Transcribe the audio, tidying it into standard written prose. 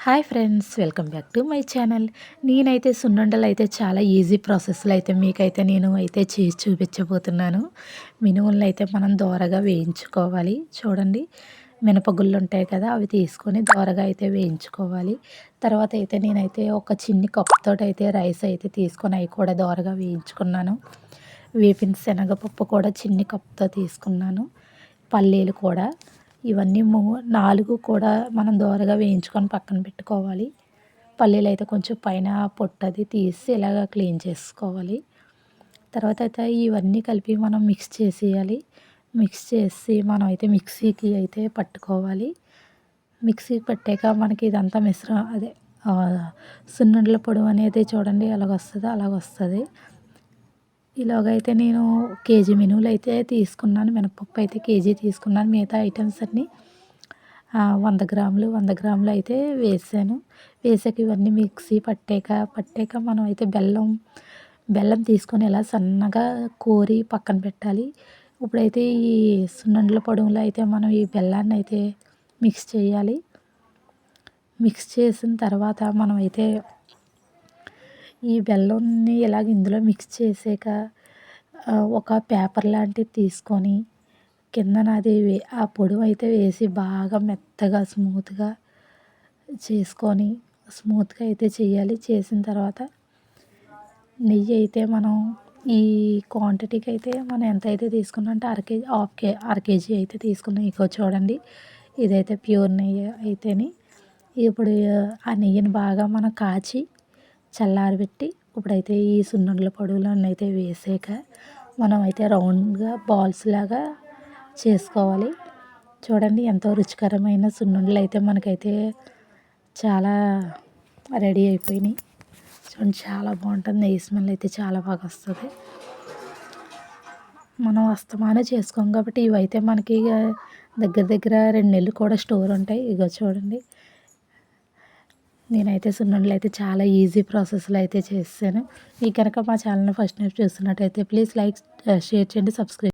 Hi friends, welcome back to my channel. నేనైతే సున్నుండలు అయితే చాలా ఈజీ ప్రాసెస్లో అయితే మీకైతే నేను అయితే చేసి చూపించబోతున్నాను. మినుములను అయితే మనం దోరగా వేయించుకోవాలి. చూడండి, మినపగుళ్ళు ఉంటాయి కదా, అవి తీసుకొని దోరగా అయితే వేయించుకోవాలి. తర్వాత అయితే నేనైతే ఒక చిన్ని కప్తో అయితే రైస్ అయితే తీసుకొని అవి కూడా దోరగా వేయించుకున్నాను. వేపిన శనగపప్పు కూడా చిన్ని కప్తో తీసుకున్నాను. పల్లీలు కూడా, ఇవన్నీ 4 కూడా మనం దోరగా వేయించుకొని పక్కన పెట్టుకోవాలి. పల్లీలు అయితే కొంచెం పైన పొట్టది తీసి ఇలాగ క్లీన్ చేసుకోవాలి. తర్వాత అయితే ఇవన్నీ కలిపి మనం మిక్స్ చేసేయాలి. మిక్స్ చేసి మనం అయితే మిక్సీకి అయితే పట్టుకోవాలి. మిక్సీకి పట్టాక మనకి ఇదంతా అదే సున్నుండల పొడి అనేది చూడండి ఎలాగొస్తుందో అలాగొస్తుంది. ఇలాగైతే నేను కేజీ మినుములు అయితే తీసుకున్నాను. మినపప్పు అయితే కేజీ తీసుకున్నాను. మిగతా ఐటమ్స్ అన్నీ 100 గ్రాములు 100 గ్రాములు అయితే వేసాను. వేసాక ఇవన్నీ మిక్సీ పట్టాక మనం అయితే బెల్లం తీసుకొని ఇలా సన్నగా కోరి పక్కన పెట్టాలి. ఇప్పుడైతే ఈ సున్నుండల పొడుములో అయితే మనం ఈ బెల్లాన్ని అయితే మిక్స్ చేయాలి. మిక్స్ చేసిన తర్వాత మనం అయితే ఈ బెల్లంని ఇలాగ ఇందులో మిక్స్ చేసాక ఒక పేపర్ లాంటిది తీసుకొని కిందన అది ఆ పొడుము అయితే వేసి బాగా మెత్తగా స్మూత్గా చేసుకొని స్మూత్గా అయితే చేయాలి. చేసిన తర్వాత నెయ్యి అయితే మనం ఈ క్వాంటిటీకి అయితే మనం ఎంత అయితే తీసుకున్నాం అంటే అర కేజీ అయితే తీసుకున్నాం. ఇగో చూడండి, ఇదైతే ప్యూర్ నెయ్యి అయితేని. ఇప్పుడు ఆ నెయ్యిని బాగా మనం కాచి చల్లారబెట్టి ఇప్పుడైతే ఈ సున్నుండల పొడులను అయితే వేసాక మనం అయితే రౌండ్గా బాల్స్ లాగా చేసుకోవాలి. చూడండి, ఎంతో రుచికరమైన సున్నుండలు అయితే మనకైతే చాలా రెడీ అయిపోయినాయి. చూడండి, చాలా బాగుంటుంది. నెయ్యి స్మెల్ అయితే చాలా బాగా వస్తుంది. మనం అస్తమానం చేసుకోం కాబట్టి ఇవైతే మనకి దగ్గర దగ్గర 2 నెలలు కూడా స్టోర్ ఉంటాయి. ఇగో చూడండి, నేనైతే సున్నుండలు అయితే చాలా ఈజీ ప్రాసెస్లో అయితే చేసాను. మీకు కనుక మా ఛానల్ని ఫస్ట్ టైం చూస్తున్నట్టయితే ప్లీజ్ లైక్, షేర్ చేయండి, సబ్స్క్రైబ్.